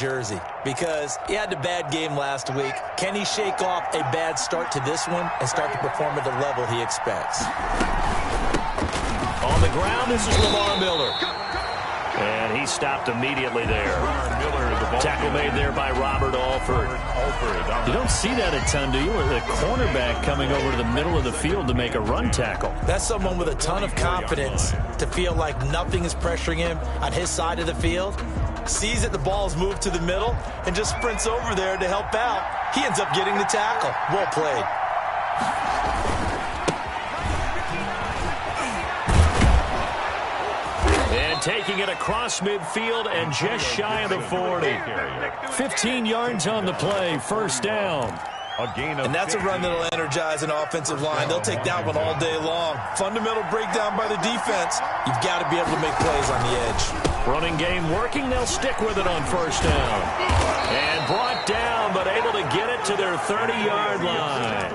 jersey because he had a bad game last week. Can he shake off a bad start to this one and start to perform at the level he expects? On the ground, this is Lamar Miller. And he stopped immediately there. Tackle made there by Robert Alford. You don't see that a ton, do you? With a cornerback coming over to the middle of the field to make a run tackle. That's someone with a ton of confidence to feel like nothing is pressuring him on his side of the field. Sees that the ball's moved to the middle and just sprints over there to help out. He ends up getting the tackle. Well played. And taking it across midfield and just shy of the 40. 15 yards on the play, first down. And that's a run that'll energize an offensive line. They'll take that one all day long. Fundamental breakdown by the defense. You've got to be able to make plays on the edge. Running game working. They'll stick with it on first down. And brought down, but able to get it to their 30-yard line.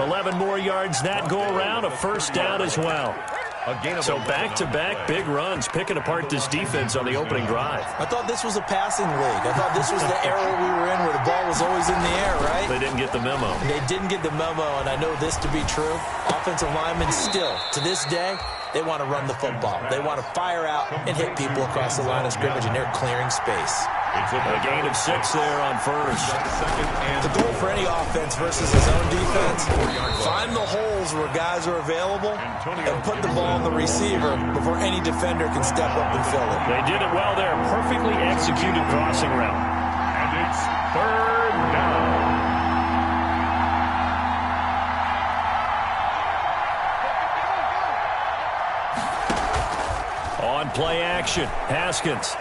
11 more yards that go around. A first down as well. So back-to-back big runs, picking apart this defense on the opening drive. I thought this was a passing league. I thought this was the era we were in where the ball was always in the air, right? They didn't get the memo. They didn't get the memo, and I know this to be true. Offensive linemen still, to this day, they want to run the football. They want to fire out and hit people across the line of scrimmage, and they're clearing space. A gain of 6 there on first. The goal for any offense versus his own defense, find the holes where guys are available and put the ball on the receiver before any defender can step up and fill it. They did it well there. Perfectly executed crossing route. And it's third down. On play action, Haskins.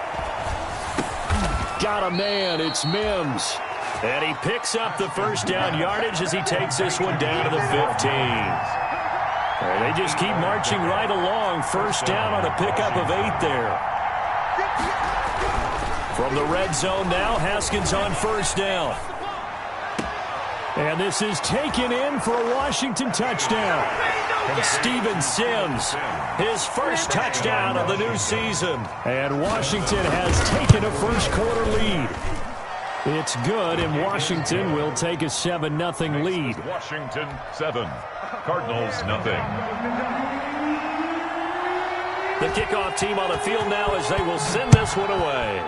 Got a man, it's Mims. And he picks up the first down yardage as he takes this one down to the 15. And they just keep marching right along. First down on a pickup of 8 there. From the red zone now, Haskins on first down. And this is taken in for a Washington touchdown. From Steven Sims, his first touchdown of the new season. And Washington has taken a first quarter lead. It's good, and Washington will take a 7-0 lead. Washington 7, Cardinals 0. The kickoff team on the field now as they will send this one away.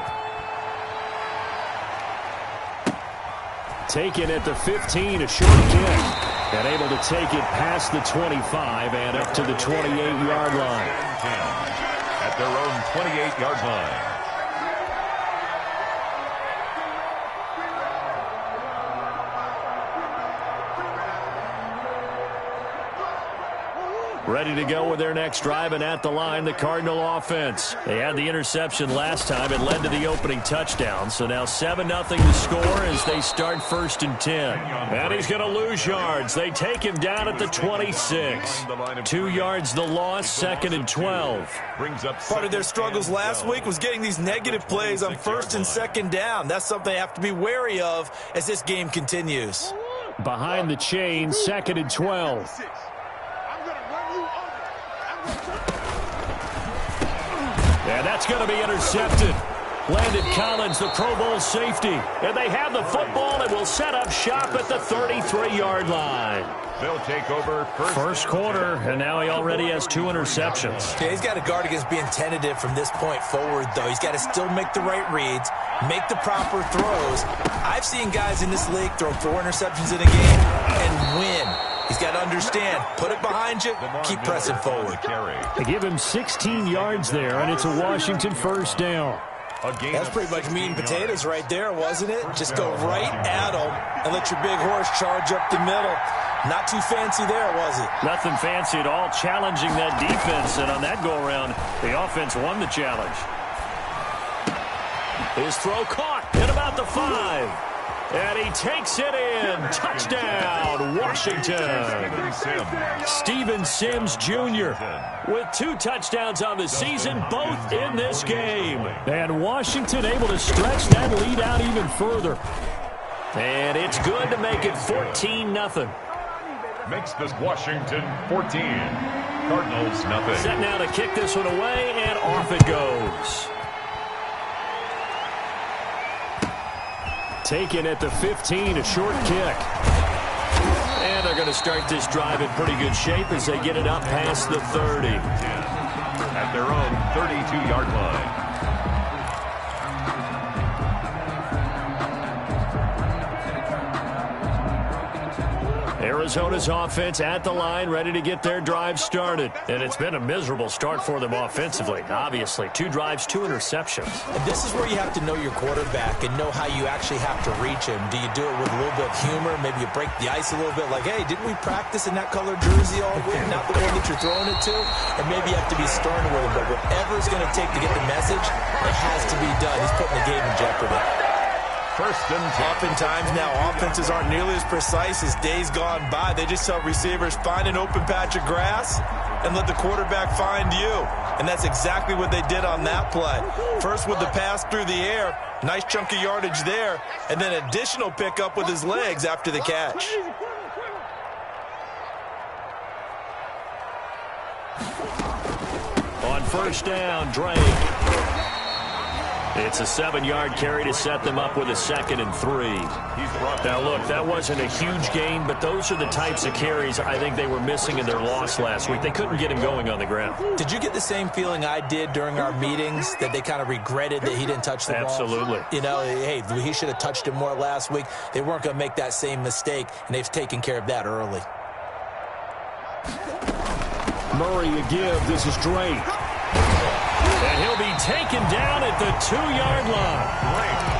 Taken at the 15, a short kick. And able to take it past the 25 and up to the 28-yard line. At their own 28-yard line. Ready to go with their next drive, and at the line, the Cardinal offense. They had the interception last time. It led to the opening touchdown. So now 7-0 to score as they start 1st and 10. And he's going to lose yards. They take him down at the 26. 2 yards the loss, 2nd and 12. Part of their struggles last week was getting these negative plays on 1st and 2nd down. That's something they have to be wary of as this game continues. Behind the chain, 2nd and 12. And that's going to be intercepted. Landon Collins, the Pro Bowl safety. And they have the football and will set up shop at the 33-yard line. They'll take over first quarter, and now he already has 2 interceptions. Yeah, he's got to guard against being tentative from this point forward, though. He's got to still make the right reads, make the proper throws. I've seen guys in this league throw 4 interceptions in a game and win. He's got to understand, put it behind you, keep pressing forward. They give him 16 yards there, and it's a Washington first down. That's pretty much meat and potatoes right there, wasn't it? Just go right at him and let your big horse charge up the middle. Not too fancy there, was it? Nothing fancy at all, challenging that defense, and on that go-around, the offense won the challenge. His throw caught at about the 5. And he takes it in. Touchdown, Washington. Steven Sims Jr. with 2 touchdowns on the season, both in this game. And Washington able to stretch that lead out even further. And it's good to make it 14-0. Makes this Washington 14. Cardinals 0. Set now to kick this one away, and off it goes. Taken at the 15, a short kick. And they're going to start this drive in pretty good shape as they get it up past the 30. At their own 32-yard line. Arizona's offense at the line, ready to get their drive started. And it's been a miserable start for them offensively, obviously. 2 drives, 2 interceptions. And this is where you have to know your quarterback and know how you actually have to reach him. Do you do it with a little bit of humor? Maybe you break the ice a little bit, like, hey, didn't we practice in that colored jersey all week, not the one that you're throwing it to? Or maybe you have to be stern with him. But whatever it's going to take to get the message, it has to be done. He's putting the game in jeopardy. First and 10. Oftentimes now, offenses aren't nearly as precise as days gone by. They just tell receivers, find an open patch of grass and let the quarterback find you. And that's exactly what they did on that play. First with the pass through the air, nice chunk of yardage there, and then additional pickup with his legs after the catch. On first down, Drake. It's a 7-yard carry to set them up with a 2nd and 3. Now, look, that wasn't a huge gain, but those are the types of carries I think they were missing in their loss last week. They couldn't get him going on the ground. Did you get the same feeling I did during our meetings, that they kind of regretted that he didn't touch the ball? Absolutely. You know, hey, he should have touched it more last week. They weren't going to make that same mistake, and they've taken care of that early. Murray a give. This is Drake. And he'll be taken down at the 2-yard line.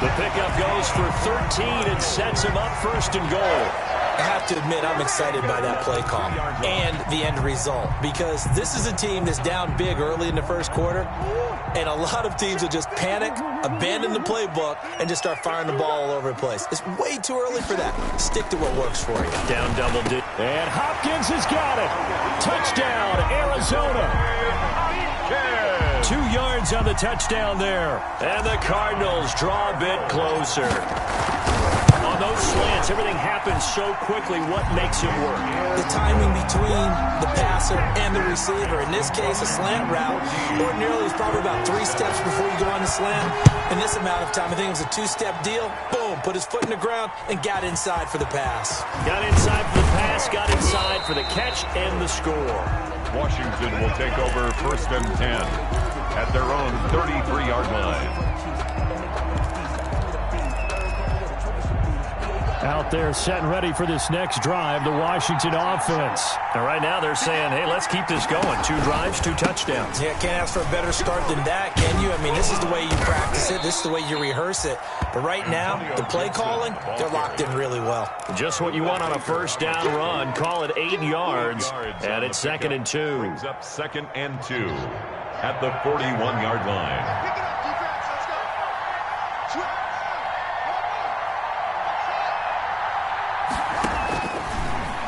The pickup goes for 13 and sets him up 1st and goal. I have to admit, I'm excited by that play call and the end result, because this is a team that's down big early in the first quarter, and a lot of teams will just panic, abandon the playbook, and just start firing the ball all over the place. It's way too early for that. Stick to what works for you. Down double digit. And Hopkins has got it. Touchdown, Arizona. 2 yards on the touchdown there. And the Cardinals draw a bit closer. On those slants, everything happens so quickly. What makes it work? The timing between the passer and the receiver. In this case, a slant route. Ordinarily, it's probably about 3 steps before you go on the slant. In this amount of time, I think it was a 2-step deal. Boom, put his foot in the ground and got inside for the pass. Got inside for the pass, got inside for the catch and the score. Washington will take over 1st and 10 at their own 33-yard line. Out there set and ready for this next drive, the Washington offense. And right now they're saying, hey, let's keep this going. 2 drives, 2 touchdowns. Yeah, can't ask for a better start than that, can you? I mean, this is the way you practice it. This is the way you rehearse it. But right now, the play calling, they're locked in really well. Just what you want on a first down run. Call it 8 yards. And it's 2nd and 2. Brings up 2nd and 2 at the 41-yard line.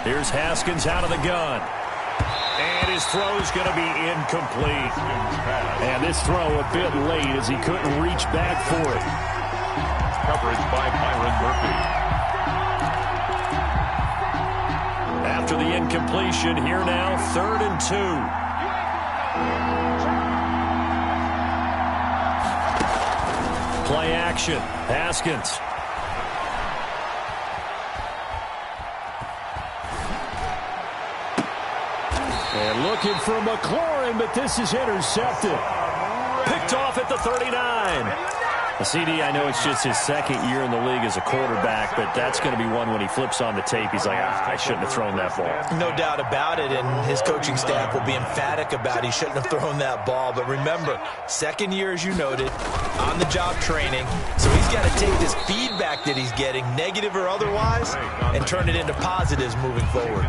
Here's Haskins out of the gun. And his throw's going to be incomplete. And this throw a bit late as he couldn't reach back for it. Coverage by Byron Murphy. After the incompletion, here now, 3rd and 2. Play action. Haskins. And looking for McLaurin, but this is intercepted. Picked off at the 39. CD, I know it's just his 2nd year in the league as a quarterback, but that's going to be one when he flips on the tape. He's like, I shouldn't have thrown that ball. No doubt about it, and his coaching staff will be emphatic about he shouldn't have thrown that ball. But remember, 2nd year, as you noted, on-the-job training. So he's got to take this feedback that he's getting, negative or otherwise, and turn it into positives moving forward.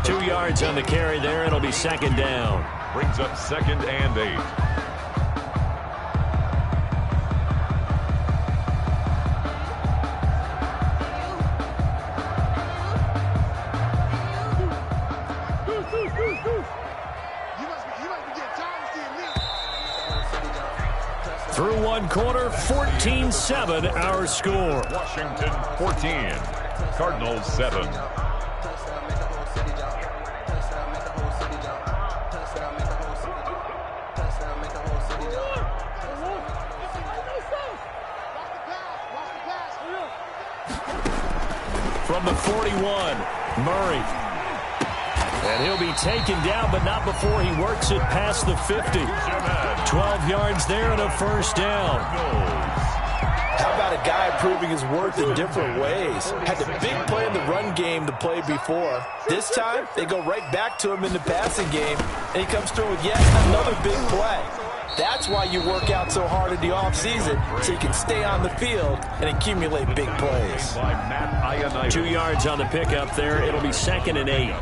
2 yards on the carry there, and it'll be 2nd down. Brings up 2nd and 8. Through 1 quarter, 14-7 our score. Washington 14, Cardinals 7. From the 41, Murray. And he'll be taken down, but not before he works it past the 50. 12 yards there and a first down. How about a guy proving his worth in different ways? Had the big play in the run game to play before. This time, they go right back to him in the passing game, and he comes through with yet another big play. That's why you work out so hard in the offseason, so you can stay on the field and accumulate big plays. 2 yards on the pickup there. It'll be 2nd and 8.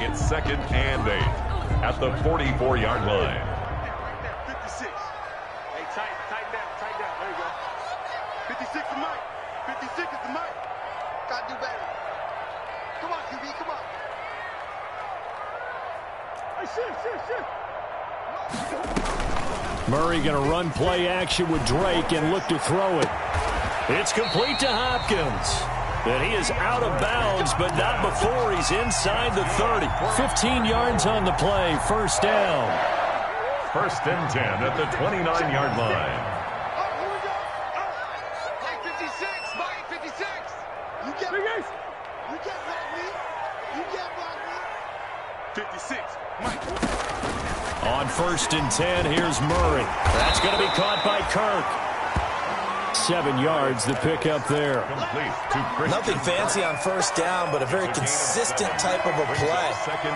It's 2nd and 8 at the 44-yard line. 56. Hey, tighten down. There you go. 56 is Mike. 56 is the Mike. Gotta do better. Come on, QB, come on. Hey, shit. Murray going to run play action with Drake and look to throw it. It's complete to Hopkins. And he is out of bounds, but not before he's inside the 30. 15 yards on the play, first down. 1st and 10 at the 29-yard line. Here we go. Hey, 56, Mike, 56. You can't block me. 56, Mike. On 1st and 10, here's Murray. That's going to be caught by Kirk. 7 yards, the pickup there. Nothing fancy on first down, but a very consistent type of a play.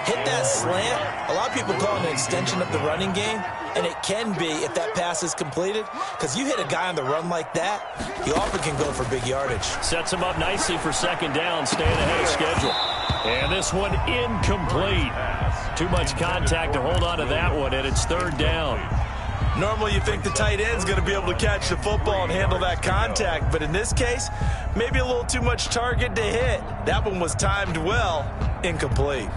Hit that slant. A lot of people call it an extension of the running game, and it can be if that pass is completed, because you hit a guy on the run like that, he often can go for big yardage. Sets him up nicely for 2nd down, staying ahead of schedule. And this one incomplete. Too much contact to hold on to that one, and it's 3rd down. Normally you think the tight end's going to be able to catch the football and handle that contact, but in this case, maybe a little too much target to hit. That one was timed well, incomplete.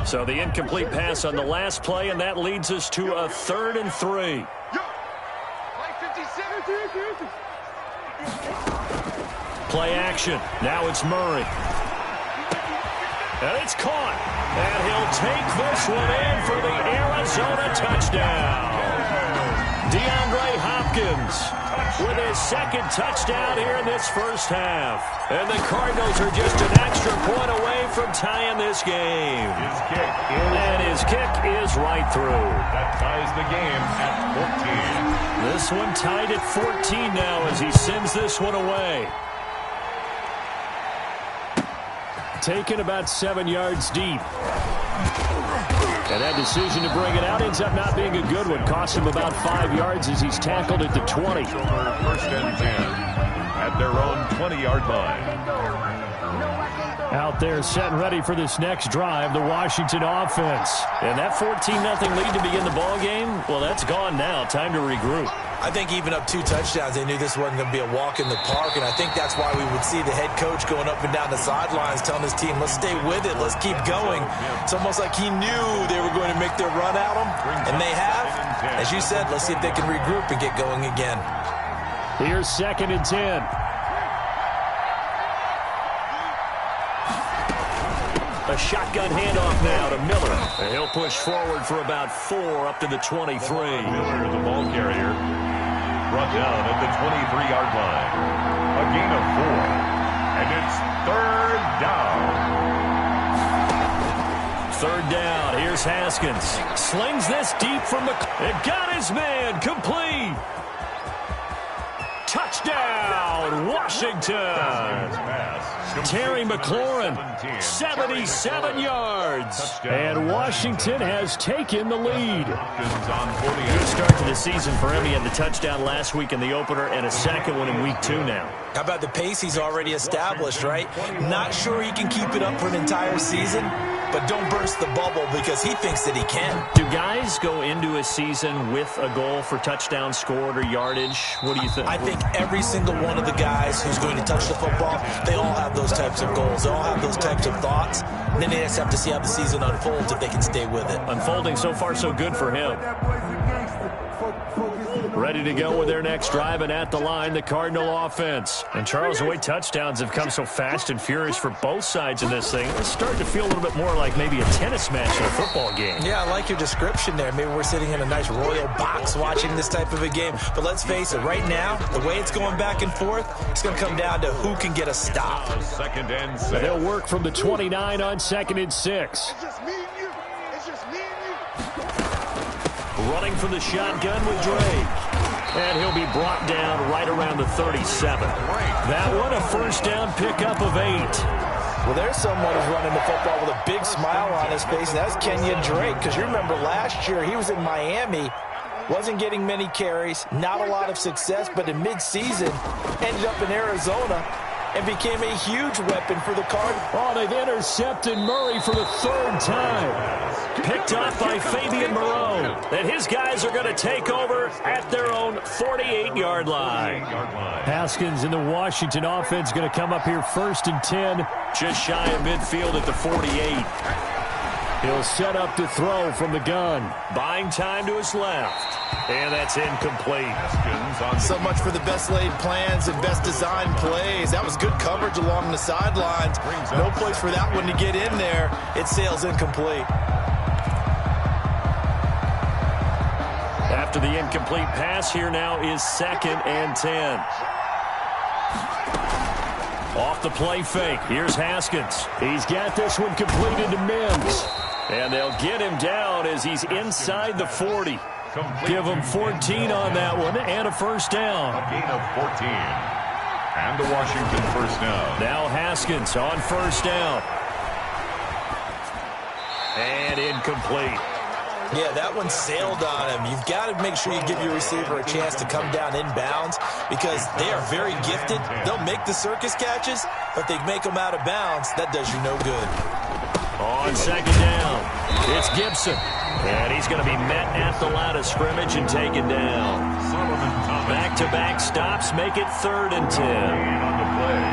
So the incomplete pass on the last play, and that leads us to a 3rd and 3. Play action. Now it's Murray. And it's caught. And he'll take this one in for the Arizona touchdown. DeAndre Hopkins with his 2nd touchdown here in this first half. And the Cardinals are just an extra point away from tying this game. His kick is right through. That ties the game at 14. This one tied at 14 now as he sends this one away. Taken about 7 yards deep. And that decision to bring it out ends up not being a good one. Cost him about 5 yards as he's tackled at the 20. 1st and 10 at their own 20-yard line. Out there set and ready for this next drive, the Washington offense. And that 14-0 lead to begin the ball game, well, that's gone now. Time to regroup. I think even up 2 touchdowns, they knew this wasn't going to be a walk in the park, and I think that's why we would see the head coach going up and down the sidelines telling his team, let's stay with it, let's keep going. It's almost like he knew they were going to make their run at him, and they have. As you said, let's see if they can regroup and get going again. Here's 2nd and 10. A shotgun handoff now to Miller. And he'll push forward for about 4 up to the 23. Miller, the ball carrier, brought down at the 23-yard line. A gain of 4. And it's 3rd down. 3rd down. Here's Haskins. Slings this deep from the... It got his man. Complete. Touchdown, Washington. Terry McLaurin, 77 yards. And Washington has taken the lead. Good start to the season for him. He had the touchdown last week in the opener and a 2nd one in week 2 now. How about the pace he's already established, right? Not sure he can keep it up for an entire season, but don't burst the bubble because he thinks that he can. Do guys go into a season with a goal for touchdown scored or yardage? What do you think? I think every single one of the guys who's going to touch the football, they all have those types of goals. They all have those types of thoughts. And then they just have to see how the season unfolds if they can stay with it. Unfolding so far so good for him. ready to go with their next drive, and at the line, the Cardinal offense. And Charles, the way touchdowns have come so fast and furious for both sides in this thing, it's starting to feel a little bit more like maybe a tennis match in a football game. Yeah, I like your description there. Maybe we're sitting in a nice royal box watching this type of a game. But let's face it, right now, the way it's going back and forth, it's going to come down to who can get a stop. Second and 6. They'll work from the 29 on 2nd and 6. It's just me and you. It's just me and you. Running from the shotgun with Drake. And he'll be brought down right around the 37. That one, a first down pickup of 8. Well, there's someone who's running the football with a big smile on his face, and that's Kenyon Drake. Because you remember last year he was in Miami, wasn't getting many carries, not a lot of success, but in midseason ended up in Arizona and became a huge weapon for the Cardinals. Oh, they've intercepted Murray for the 3rd time. Picked up by Fabian Moreau. And his guys are going to take over at their own 48-yard line. Haskins and the Washington offense going to come up here 1st and 10. Just shy of midfield at the 48. He'll set up to throw from the gun. Buying time to his left. And that's incomplete. So much for the best laid plans and best designed plays. That was good coverage along the sidelines. No place for that one to get in there. It sails incomplete. After the incomplete pass, here now is 2nd and 10. Off the play fake. Here's Haskins. He's got this one completed to Mims. And they'll get him down as he's inside the 40. Give him 14 on that one and a first down. A gain of 14. And the Washington first down. Now Haskins on first down. And incomplete. Yeah, that one sailed on him. You've got to make sure you give your receiver a chance to come down inbounds because they are very gifted. They'll make the circus catches, but they make them out of bounds. That does you no good. On 2nd down, it's Gibson. And he's going to be met at the line of scrimmage and taken down. Back-to-back stops make it 3rd and 10. On the play.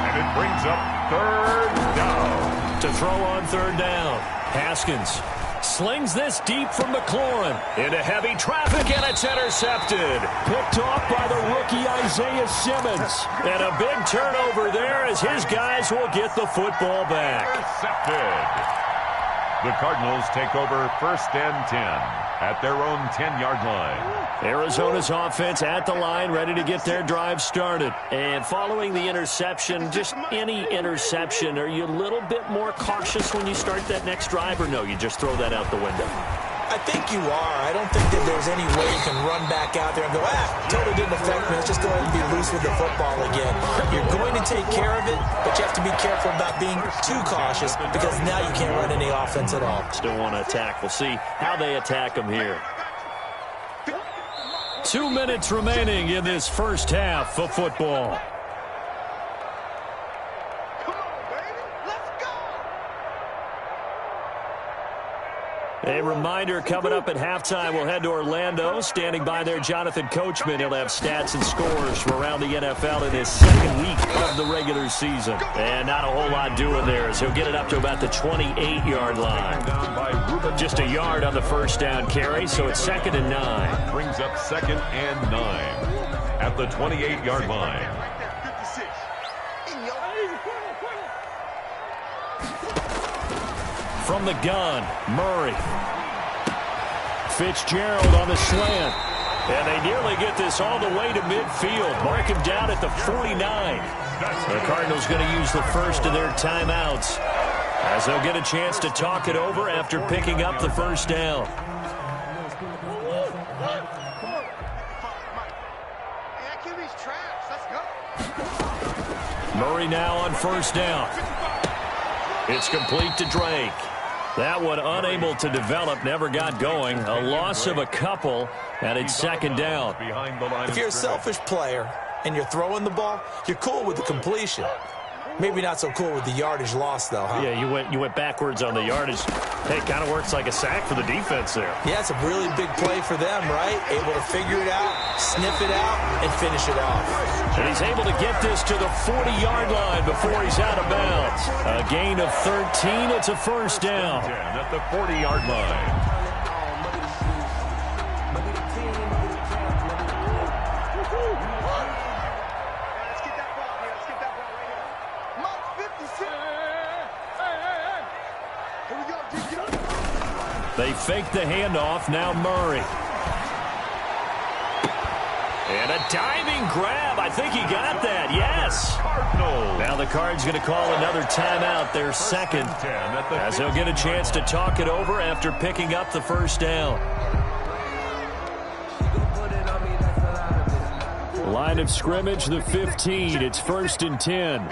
And it brings up 3rd down. To throw on 3rd down, Haskins slings this deep from McLaurin into heavy traffic, and it's intercepted. Picked off by the rookie Isaiah Simmons. And a big turnover there as his guys will get the football back. Intercepted. The Cardinals take over 1st and 10 at their own 10-yard line. Arizona's offense at the line, ready to get their drive started. And following the interception, just any interception, are you a little bit more cautious when you start that next drive, or no, you just throw that out the window? I think you are. I don't think that there's any way you can run back out there and go, totally didn't affect me. Let's just go ahead and be loose with the football again. You're going to take care of it, but you have to be careful about being too cautious because now you can't run any offense at all. Still want to attack. We'll see how they attack them here. 2 minutes remaining in this first half of football. A reminder, coming up at halftime, we'll head to Orlando. Standing by there, Jonathan Coachman. He'll have stats and scores from around the NFL in his 2nd week of the regular season. And not a whole lot doing there as he'll get it up to about the 28-yard line. Just a yard on the first down carry, so it's 2nd and 9. Brings up 2nd and 9 at the 28-yard line. From the gun, Murray. Fitzgerald on the slant. And they nearly get this all the way to midfield. Mark him down at the 49. The Cardinals going to use the first of their timeouts as they'll get a chance to talk it over after picking up the first down. Murray now on first down. It's complete to Drake. That one unable to develop, never got going. A loss of a couple, and it's 2nd down. If you're a selfish player and you're throwing the ball, you're cool with the completion. Maybe not so cool with the yardage loss, though, huh? Yeah, you went backwards on the yardage. Hey, it kind of works like a sack for the defense there. Yeah, it's a really big play for them, right? Able to figure it out, sniff it out, and finish it off. And he's able to get this to the 40-yard line before he's out of bounds. A gain of 13. It's a first down. At the 40-yard line. They fake the handoff. Now Murray. And a diving grab. I think he got that. Yes. Now the Cards going to call another timeout, their second, as they'll get a chance to talk it over after picking up the first down. Line of scrimmage, the 15. It's 1st and 10.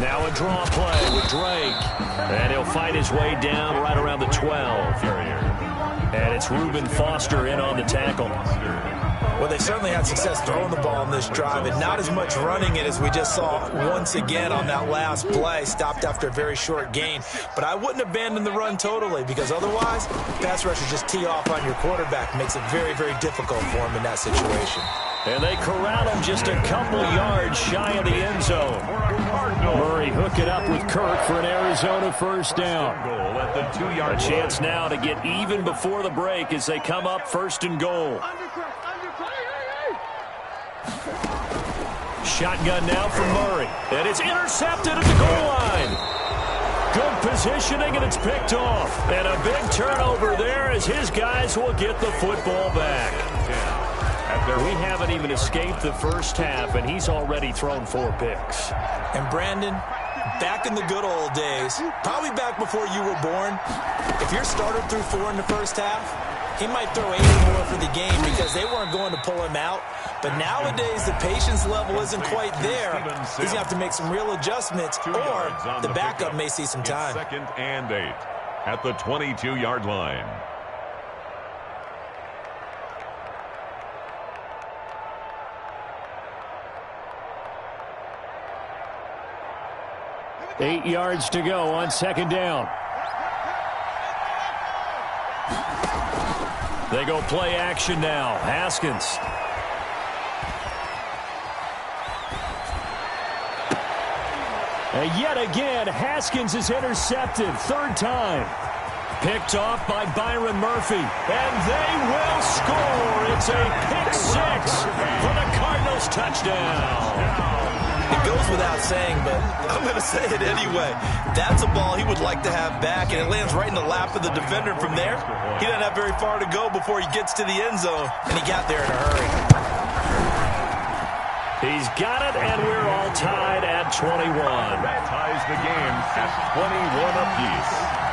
Now a draw play with Drake. And he'll fight his way down right around the 12. And it's Reuben Foster in on the tackle. Well, they certainly had success throwing the ball on this drive, and not as much running it as we just saw once again on that last play. Stopped after a very short gain. But I wouldn't abandon the run totally, because otherwise, pass rushers just tee off on your quarterback. Makes it very, very difficult for him in that situation. And they corral him just a couple yards shy of the end zone. Murray hook it up with Kirk for an Arizona first down. A chance now to get even before the break as they come up 1st and goal. Shotgun now from Murray. And it's intercepted at the goal line. Good positioning, and it's picked off. And a big turnover there as his guys will get the football back. We haven't even escaped the first half, and he's already thrown 4 picks. And Brandon, back in the good old days, probably back before you were born, if your starter threw 4 in the first half, he might throw 8 or more for the game because they weren't going to pull him out. But nowadays, the patience level isn't quite there. He's going to have to make some real adjustments, or the backup may see some time. 2nd and 8 at the 22-yard line. Eight yards to go on 2nd down. They go play action now. Haskins. And yet again, Haskins is intercepted. 3rd time. Picked off by Byron Murphy. And they will score. It's a pick 6 for the Cardinals touchdown. It goes without saying, but I'm going to say it anyway. That's a ball he would like to have back, and it lands right in the lap of the defender. From there, he doesn't have very far to go before he gets to the end zone, and he got there in a hurry. He's got it, and we're all tied at 21. That ties the game at 21 apiece.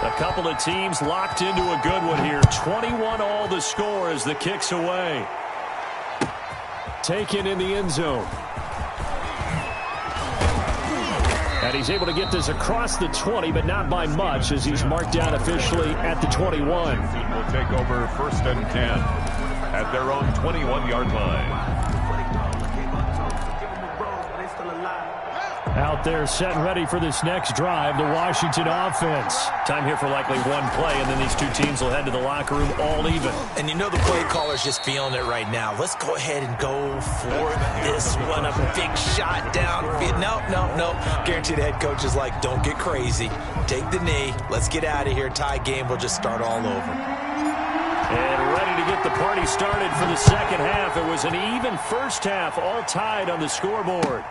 A couple of teams locked into a good one here. 21 all the score as the kick's away. Taken in the end zone. And he's able to get this across the 20, but not by much as he's marked down officially at the 21. Will take over 1st and 10 at their own 21-yard line. Out there set and ready for this next drive, the Washington offense. Time here for likely one play, and then these two teams will head to the locker room all even. And you know the play caller's just feeling it right now. Let's go ahead and go for this one. A big shot down. No. Guaranteed the head coach is like, don't get crazy. Take the knee. Let's get out of here. Tie game. We'll just start all over. And ready to get the party started for the second half. It was an even first half, all tied on the scoreboard.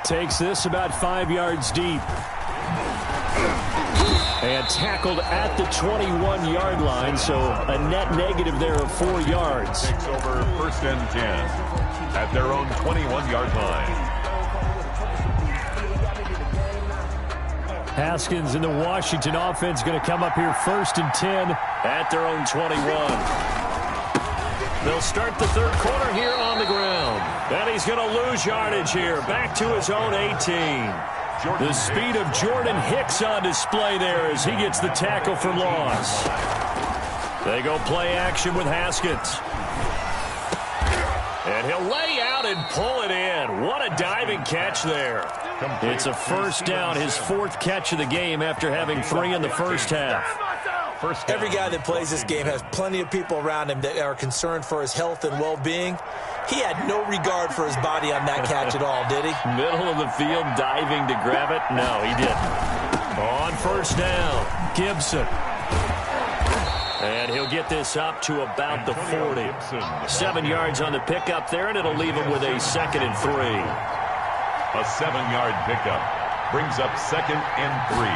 Takes this about 5 yards deep. And tackled at the 21-yard line, so a net negative there of 4 yards. Takes over 1st and 10 at their own 21-yard line. Haskins and the Washington offense going to come up here 1st and 10 at their own 21. They'll start the third quarter here on the ground. And he's going to lose yardage here. Back to his own 18. The speed of Jordan Hicks on display there as he gets the tackle for loss. They go play action with Haskins. And he'll lay out and pull it in. What a diving catch there. It's a first down, his 4th catch of the game after having 3 in the first half. Every guy that plays this game has plenty of people around him that are concerned for his health and well-being. He had no regard for his body on that catch at all, did he? Middle of the field, diving to grab it? No, he didn't. On first down, Gibson. And he'll get this up to about the 40. 7 yards on the pickup there, and it'll leave him with a 2nd and 3. A 7-yard pickup brings up 2nd and 3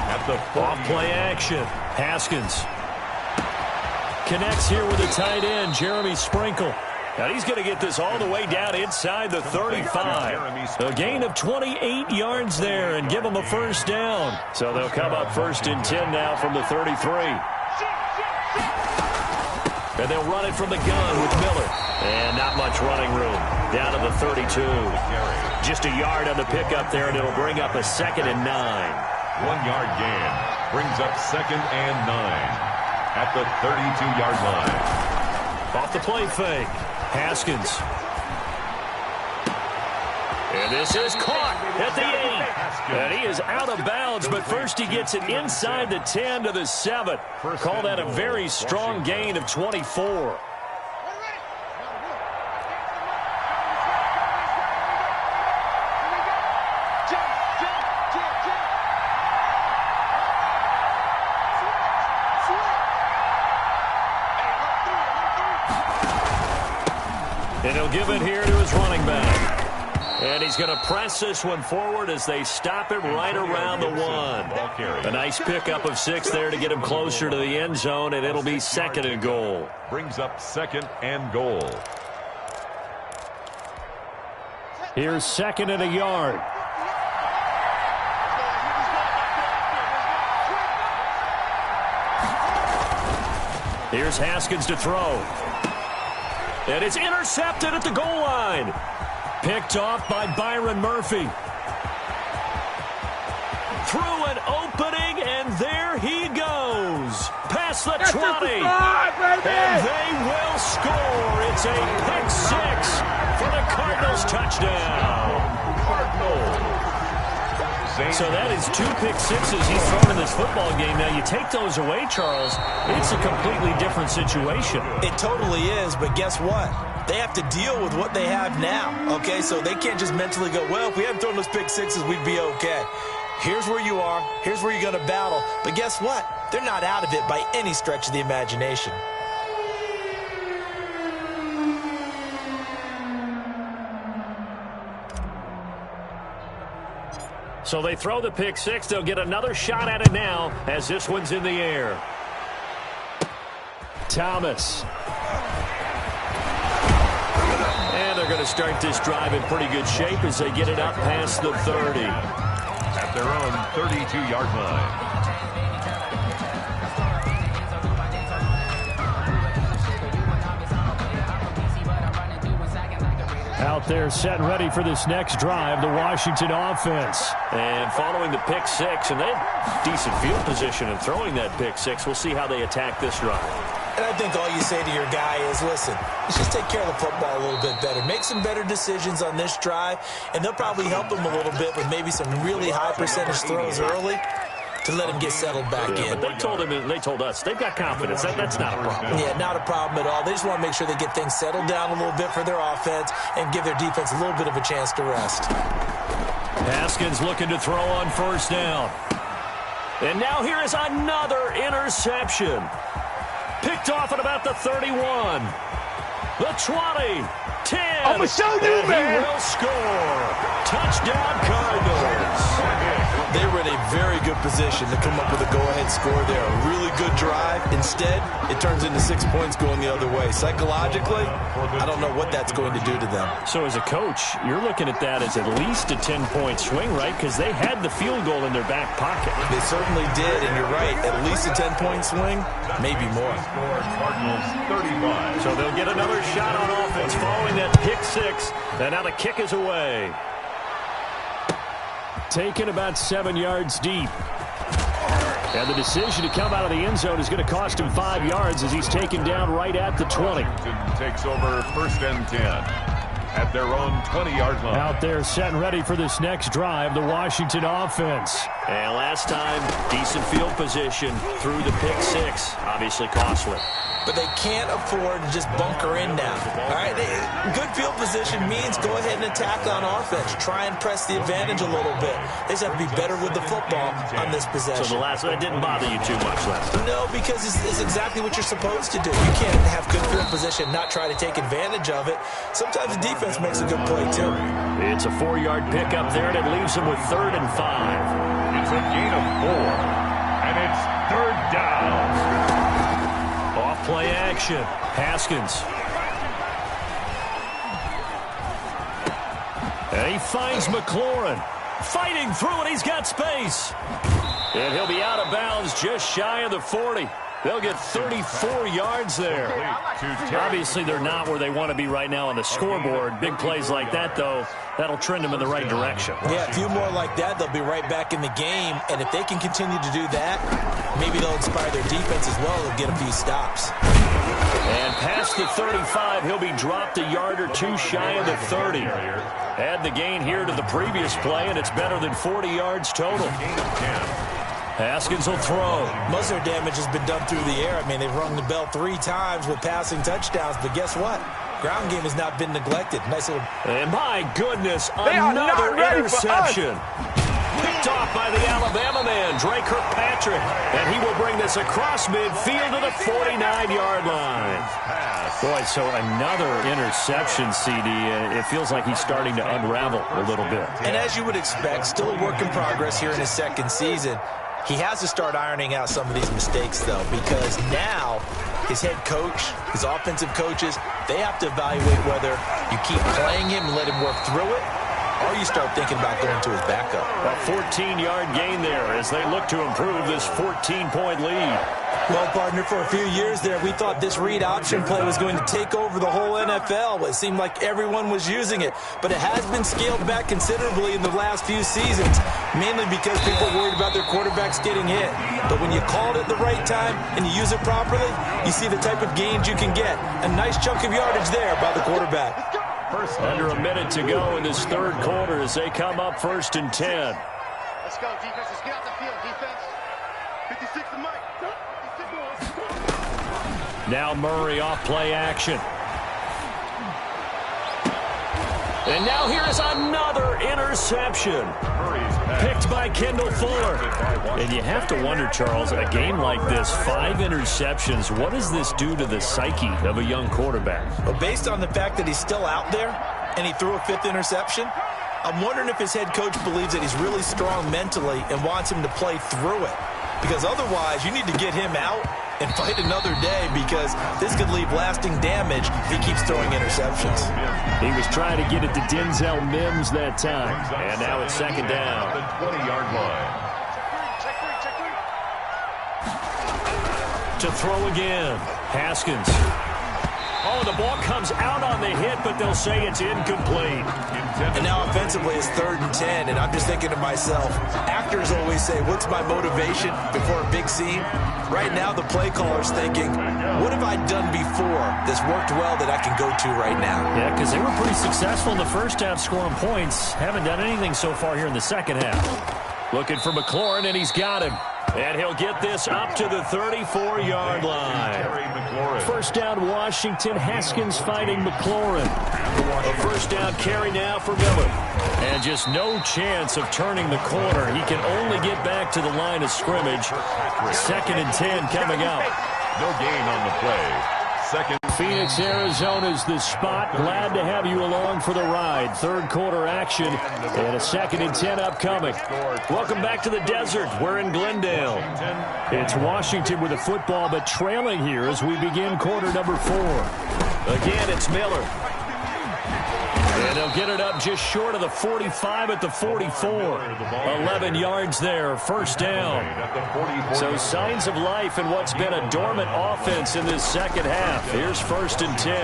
at the 40. Off-play action. Haskins connects here with the tight end, Jeremy Sprinkle. And he's going to get this all the way down inside the 35. A gain of 28 yards there and give them a 1st down. So they'll come up 1st and 10 now from the 33. And they'll run it from the gun with Miller. And not much running room. Down to the 32. Just a yard on the pickup there, and it'll bring up a 2nd and 9. 1-yard gain brings up 2nd and 9 at the 32-yard line. Off the play fake. Haskins. And this is caught at the 8. And he is out of bounds, but first he gets it inside the 10 to the 7. Call that a very strong gain of 24. And he'll give it here to his running back. And he's going to press this one forward as they stop it right around the 1. A nice pickup of 6 there to get him closer to the end zone, and it'll be 2nd and goal. Brings up 2nd and goal. Here's 2nd and a yard. Here's Haskins to throw. And it's intercepted at the goal line. Picked off by Byron Murphy. Through an opening, and there he goes. Past the 20. And they will score. It's a pick 6 for the Cardinals touchdown. So that is 2 pick 6s he's thrown in this football game. Now, you take those away, Charles, it's a completely different situation. It totally is, but guess what? They have to deal with what they have now, okay? So they can't just mentally go, well, if we hadn't thrown those pick 6s, we'd be okay. Here's where you are. Here's where you're going to battle. But guess what? They're not out of it by any stretch of the imagination. So they throw the pick 6. They'll get another shot at it now as this one's in the air. Thomas. And they're going to start this drive in pretty good shape as they get it up past the 30. At their own 32-yard line. Out there set and ready for this next drive, the Washington offense. And following the pick 6, and they have decent field position in throwing that pick 6. We'll see how they attack this drive. And I think all you say to your guy is, listen, let's just take care of the football a little bit better. Make some better decisions on this drive, and they'll probably help him a little bit with maybe some really high percentage throws early to let him get settled back in. But they told us they've got confidence. That's not a problem. Yeah, not a problem at all. They just want to make sure they get things settled down a little bit for their offense and give their defense a little bit of a chance to rest. Haskins looking to throw on 1st down. And now here is another interception. Picked off at about the 31. The 20. 10. I'm going to show you, man. He will score. Touchdown, Cardinals. They were in a very good position to come up with a go-ahead score there. A really good drive. Instead, it turns into 6 points going the other way. Psychologically, I don't know what that's going to do to them. So as a coach, you're looking at that as at least a 10-point swing, right? Because they had the field goal in their back pocket. They certainly did, and you're right. At least a 10-point swing, maybe more. Cardinals 35. So they'll get another shot on offense following that pick 6. And now the kick is away. Taken about 7 yards deep. And the decision to come out of the end zone is going to cost him 5 yards as he's taken down right at the 20. Washington takes over 1st and 10 at their own 20-yard line. Out there set and ready for this next drive, the Washington offense. And last time, decent field position through the pick 6. Obviously costly. but they can't afford to just bunker in now. All right, good field position means go ahead and attack on offense. Try and press the advantage a little bit. They just have to be better with the football on this possession. So the last one didn't bother you too much last time? No, because it's exactly what you're supposed to do. You can't have good field position, not try to take advantage of it. Sometimes the defense makes a good play, too. It's a 4-yard pickup there, and it leaves them with 3rd and 5. It's a gain of 4, and it's 3rd down. Off play action. Haskins. And he finds McLaurin. Fighting through it. He's got space. And he'll be out of bounds just shy of the 40. They'll get 34 yards there. Obviously, they're not where they want to be right now on the scoreboard. Big plays like that, though, that'll trend them in the right direction. Yeah, a few more like that, they'll be right back in the game. And if they can continue to do that, maybe they'll inspire their defense as well. They'll get a few stops. And past the 35, he'll be dropped a yard or two shy of the 30. Add the gain here to the previous play, and it's better than 40 yards total. Haskins will throw. Most of their damage has been done through the air. I mean, they've rung the bell 3 times with passing touchdowns, but guess what? Ground game has not been neglected. Nice little... And my goodness, another interception. Picked off by the Alabama man, Dre Kirkpatrick. And he will bring this across midfield to the 49-yard line. Boy, so another interception, CD. It feels like he's starting to unravel a little bit. And as you would expect, still a work in progress here in his 2nd season. He has to start ironing out some of these mistakes, though, because now his head coach, his offensive coaches, they have to evaluate whether you keep playing him and let him work through it, or you start thinking about going to his backup. A 14-yard gain there as they look to improve this 14-point lead. Well, partner, for a few years there, we thought this read option play was going to take over the whole NFL. It seemed like everyone was using it, but it has been scaled back considerably in the last few seasons, mainly because people are worried about their quarterbacks getting hit. But when you call it at the right time and you use it properly, you see the type of gains you can get. A nice chunk of yardage there by the quarterback. Under a minute to go in this 3rd quarter as they come up 1st and 10. Let's go, defense. Let's get out the field, defense. 56 to Mike. Now Murray off play action. And now here's another interception. Picked by Kendall Fuller. And you have to wonder, Charles, a game like this, 5 interceptions, what does this do to the psyche of a young quarterback? Well, based on the fact that he's still out there and he threw a 5th interception, I'm wondering if his head coach believes that he's really strong mentally and wants him to play through it. Because otherwise, you need to get him out and fight another day, because this could leave lasting damage if he keeps throwing interceptions. He was trying to get it to Denzel Mims that time. And now it's 2nd down. The 20-yard line. To throw again. Haskins. Oh, the ball comes out on the hit, but they'll say it's incomplete. And now offensively it's 3rd and 10, and I'm just thinking to myself, actors always say, what's my motivation before a big scene? Right now the play caller's thinking, what have I done before that's worked well that I can go to right now? Yeah, because they were pretty successful in the first half scoring points. Haven't done anything so far here in the second half. Looking for McLaurin, and he's got him. And he'll get this up to the 34-yard line. First down, Washington. Haskins fighting McLaurin. A first down carry now for Miller. And just no chance of turning the corner. He can only get back to the line of scrimmage. 2nd and 10 coming out. No gain on the play. Phoenix, Arizona's the spot. Glad to have you along for the ride. 3rd quarter action and a 2nd and 10 upcoming. Welcome back to the desert. We're in Glendale. It's Washington with the football, but trailing here as we begin quarter number 4. Again, it's Miller. And they'll get it up just short of the 45 at the 44. 11 yards there, first down. So signs of life in what's been a dormant offense in this second half. Here's 1st and 10.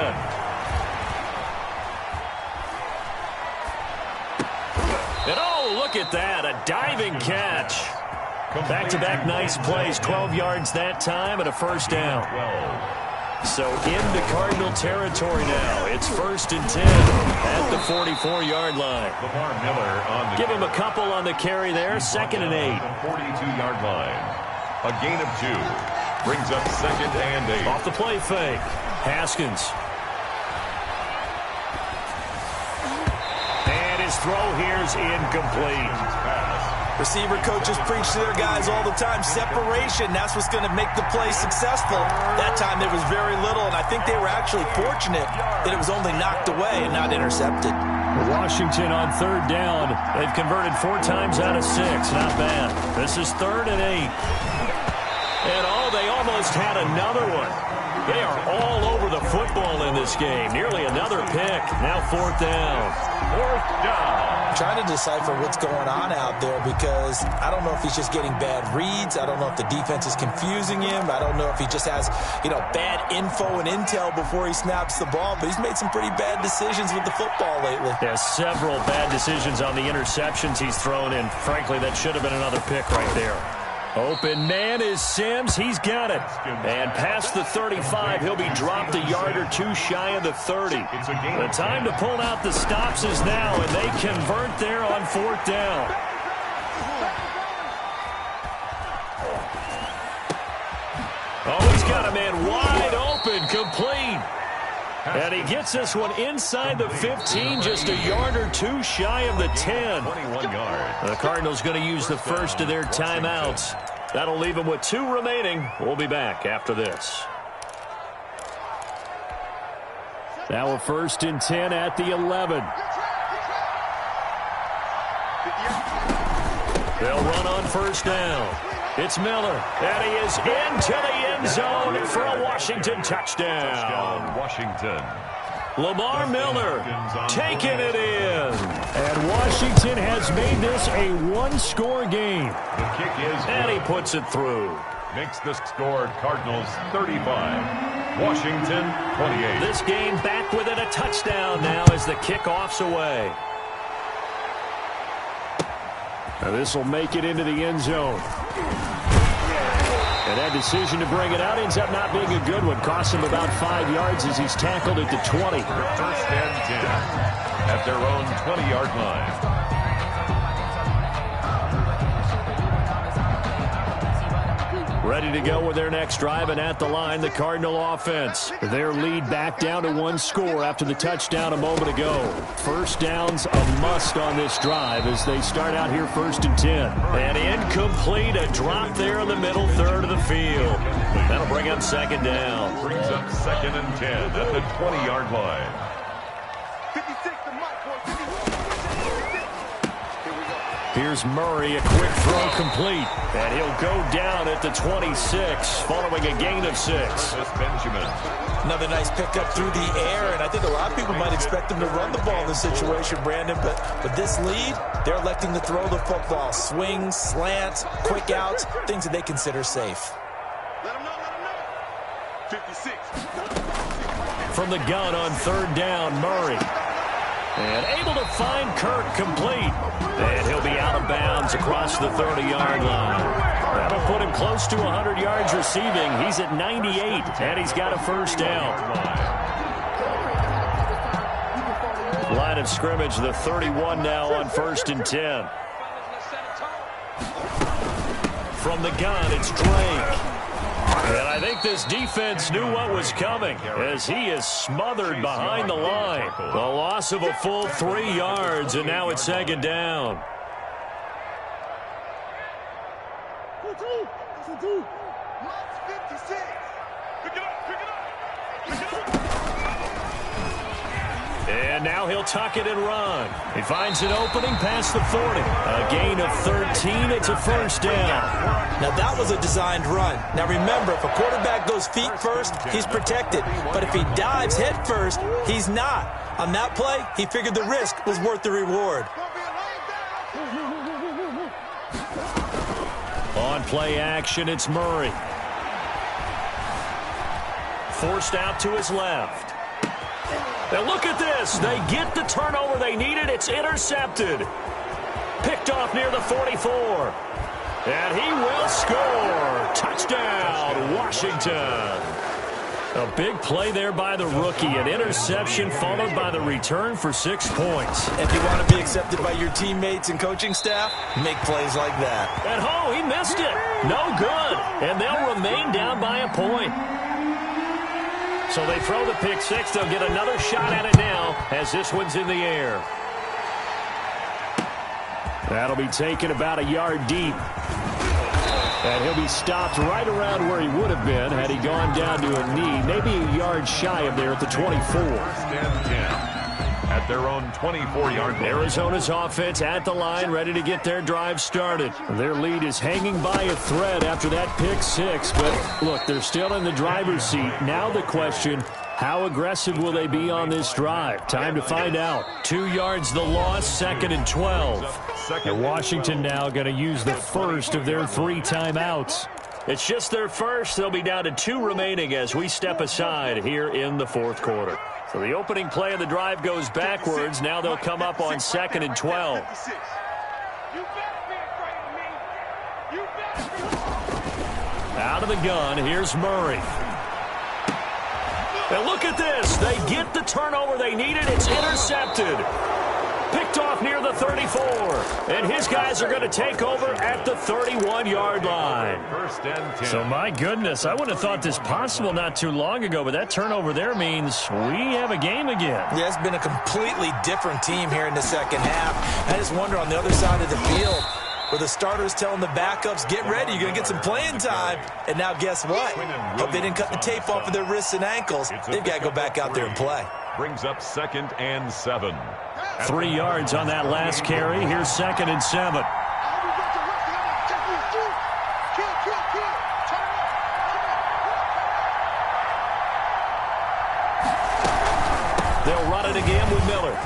And oh, look at that, a diving catch. Back-to-back nice plays, 12 yards that time and a first down. So into Cardinal territory now. It's 1st and 10 at the 44-yard line. Give him a couple on the carry there. 2nd and 8. 42-yard line. A gain of 2. Brings up 2nd and 8. Off the play fake. Haskins. And his throw here's incomplete. Receiver coaches preach to their guys all the time. Separation, that's what's going to make the play successful. That time there was very little, and I think they were actually fortunate that it was only knocked away and not intercepted. Washington on 3rd down. They've converted 4 times out of 6. Not bad. This is 3rd and 8. And they almost had another one. They are all over the football in this game. Nearly another pick. Now 4th down. 4th down. Trying to decipher what's going on out there because I don't know if he's just getting bad reads. I don't know if the defense is confusing him. I don't know if he just has, bad info and intel before he snaps the ball. But he's made some pretty bad decisions with the football lately. Yeah, several bad decisions on the interceptions he's thrown in. Frankly, that should have been another pick right there. Open man is Sims. He's got it. And past the 35, he'll be dropped a yard or 2 shy of the 30. The time to pull out the stops is now, and they convert there on 4th down. Oh, he's got a man wide open, complete. And he gets this one inside the 15, just a yard or 2 shy of the 10. 21 yards. The Cardinals going to use the first of their timeouts. That'll leave them with 2 remaining. We'll be back after this. Now a 1st and 10 at the 11. They'll run on 1st down. It's Miller, and he is into the end zone for a Washington touchdown. Washington. Lamar Miller taking it in. And Washington has made this a 1-score game. The kick is good. And he puts it through. Makes the score Cardinals 35. Washington 28. This game back within a touchdown now as the kickoff's away. Now this will make it into the end zone. And that decision to bring it out ends up not being a good one. Costs him about 5 yards as he's tackled at the 20. 1st and 10 at their own 20-yard line. Ready to go with their next drive, and at the line, the Cardinal offense. Their lead back down to 1 score after the touchdown a moment ago. 1st down's a must on this drive as they start out here 1st and 10. And incomplete, a drop there in the middle third of the field. That'll bring up 2nd down. Brings up 2nd and 10 at the 20-yard line. 56 to Mike, boy. 56. Here's Murray, a quick throw complete. And he'll go down at the 26, following a gain of 6. Benjamin. Another nice pickup through the air, and I think a lot of people might expect them to run the ball in this situation, Brandon, but with this lead, they're electing to throw the football. Swings, slants, quick outs, things that they consider safe. Let him know, let him know. 56. From the gun on 3rd down, Murray. And able to find Kirk complete. And he'll be out of bounds across the 30-yard line. That'll put him close to 100 yards receiving. He's at 98, and he's got a 1st down. Line of scrimmage, the 31 now on 1st and 10. From the gun, it's Drake. And I think this defense knew what was coming as he is smothered behind the line. The loss of a full 3 yards, and now it's 2nd down. And now he'll tuck it and run. He finds an opening past the 40. A gain of 13. It's a 1st down. Now, that was a designed run. Now, remember, if a quarterback goes feet first, he's protected. But if he dives head first, he's not. On that play, he figured the risk was worth the reward. On play action, it's Murray. Forced out to his left. Now look at this. They get the turnover they needed. It's intercepted. Picked off near the 44. And he will score. Touchdown, Washington. A big play there by the rookie. An interception followed by the return for 6 points. If you want to be accepted by your teammates and coaching staff, make plays like that. And he missed it. No good. And they'll remain down by a point. So they throw the pick six. They'll get another shot at it now as this one's in the air. That'll be taken about a yard deep. And he'll be stopped right around where he would have been had he gone down to a knee, maybe a yard shy of there at the 24. First and 10 at their own 24-yard line. Arizona's offense at the line, ready to get their drive started. Their lead is hanging by a thread after that pick six. But, look, they're still in the driver's seat. Now the question, how aggressive will they be on this drive? Time to find out. 2 yards the loss, 2nd and 12. And Washington now going to use the first of their 3 timeouts. It's just their first. They'll be down to 2 remaining as we step aside here in the 4th quarter. So the opening play of the drive goes backwards. Now they'll come up on 2nd and 12. Out of the gun, here's Murray. And look at this. They get the turnover they needed. It's intercepted. Picked off near the 34. And his guys are going to take over at the 31-yard line. First and 10. So, my goodness, I wouldn't have thought this possible not too long ago, but that turnover there means we have a game again. Yeah, it's been a completely different team here in the second half. I just wonder on the other side of the field, where the starters telling the backups, get ready, you're going to get some playing time. And now guess what? Hope they didn't cut the tape off of their wrists and ankles. They've got to go back out there and play. Brings up 2nd and 7. 3 yards on that last carry. Here's 2nd and 7. They'll run it again with Miller.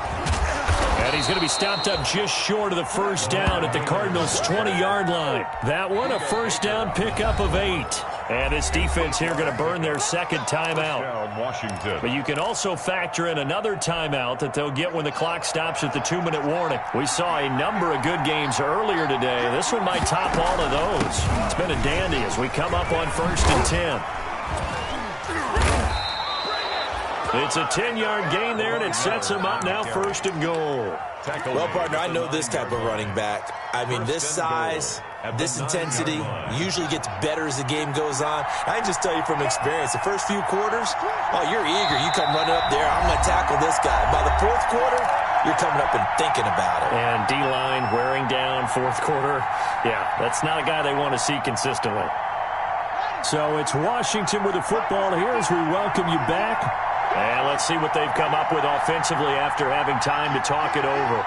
And he's going to be stopped up just short of the first down at the Cardinals' 20-yard line. That one, a first down pickup of 8. And this defense here going to burn their 2nd timeout. Washington. But you can also factor in another timeout that they'll get when the clock stops at the 2-minute warning. We saw a number of good games earlier today. This one might top all of those. It's been a dandy as we come up on 1st and 10. It's a 10-yard gain there, and it sets them up now 1st and goal. Well, partner, I know this type of running back. I mean, this size, this intensity usually gets better as the game goes on. I can just tell you from experience, the first few quarters, oh, you're eager. You come running up there, I'm going to tackle this guy. By the 4th quarter, you're coming up and thinking about it. And D-line wearing down 4th quarter. Yeah, that's not a guy they want to see consistently. So it's Washington with the football here as we welcome you back. And let's see what they've come up with offensively after having time to talk it over.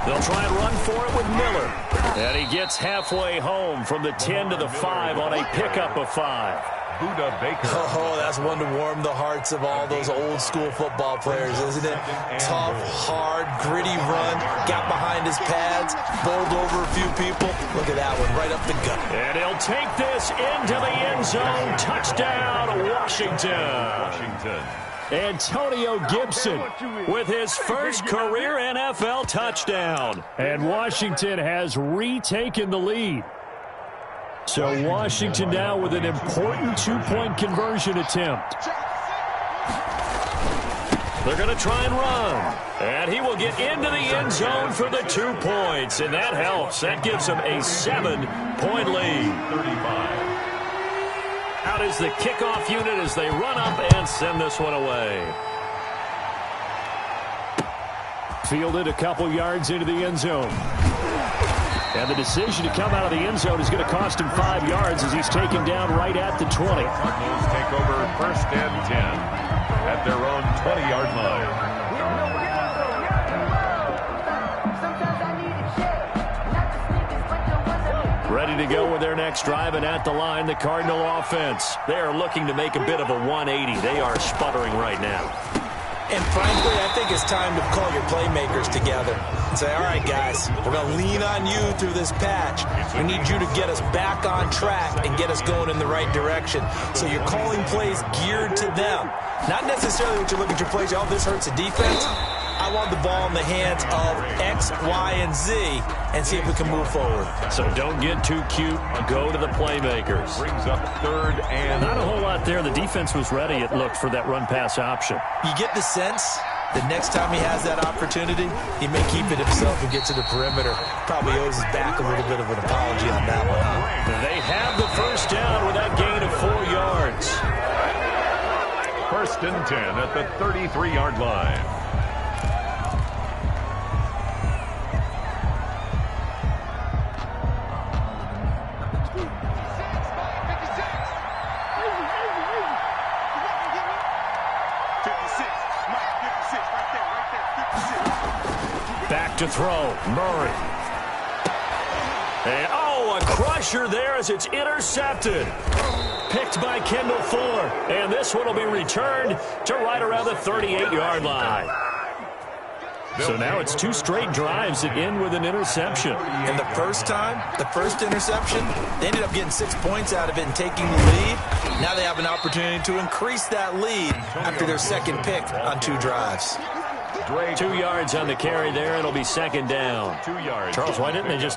They'll try and run for it with Miller. And he gets halfway home from the 10 to the 5 on a pickup of 5. Buda Baker. Oh, that's one to warm the hearts of all those old-school football players, isn't it? Tough, hard, gritty run, got behind his pads, bowled over a few people. Look at that one, right up the gut. And he'll take this into the end zone. Touchdown, Washington. Antonio Gibson with his first career NFL touchdown. And Washington has retaken the lead. So Washington now with an important 2-point conversion attempt. They're going to try and run. And he will get into the end zone for the 2 points. And that helps. That gives them a 7-point lead. 35. Out is the kickoff unit as they run up and send this one away. Fielded a couple yards into the end zone. And the decision to come out of the end zone is going to cost him 5 yards as he's taken down right at the 20. Cardinals take over 1st and 10 at their own 20-yard line. Ready to go with their next drive, and at the line, the Cardinal offense. They are looking to make a bit of a 180. They are sputtering right now. And frankly, I think it's time to call your playmakers together and say, all right, guys, we're going to lean on you through this patch. We need you to get us back on track and get us going in the right direction. So you're calling plays geared to them. Not necessarily what you look at your plays, oh, this hurts the defense. I want the ball in the hands of X, Y, and Z and see if we can move forward. So don't get too cute. Go to the playmakers. Brings up 3rd and... Not a whole lot there. The defense was ready, it looked, for that run-pass option. You get the sense that next time he has that opportunity, he may keep it himself and get to the perimeter. Probably owes his back a little bit of an apology on that one, huh? They have the first down with that gain of 4 yards. 1st and 10 at the 33-yard line. Back to throw. Murray. And, oh, a crusher there as it's intercepted. Picked by Kendall Fuller. And this one will be returned to right around the 38-yard line. So now it's 2 straight drives that end with an interception. And the first time, the first interception, they ended up getting 6 points out of it and taking the lead. Now they have an opportunity to increase that lead after their second pick on 2 drives. 2 yards on the carry there. It'll be 2nd down. 2 yards. Charles, why didn't they just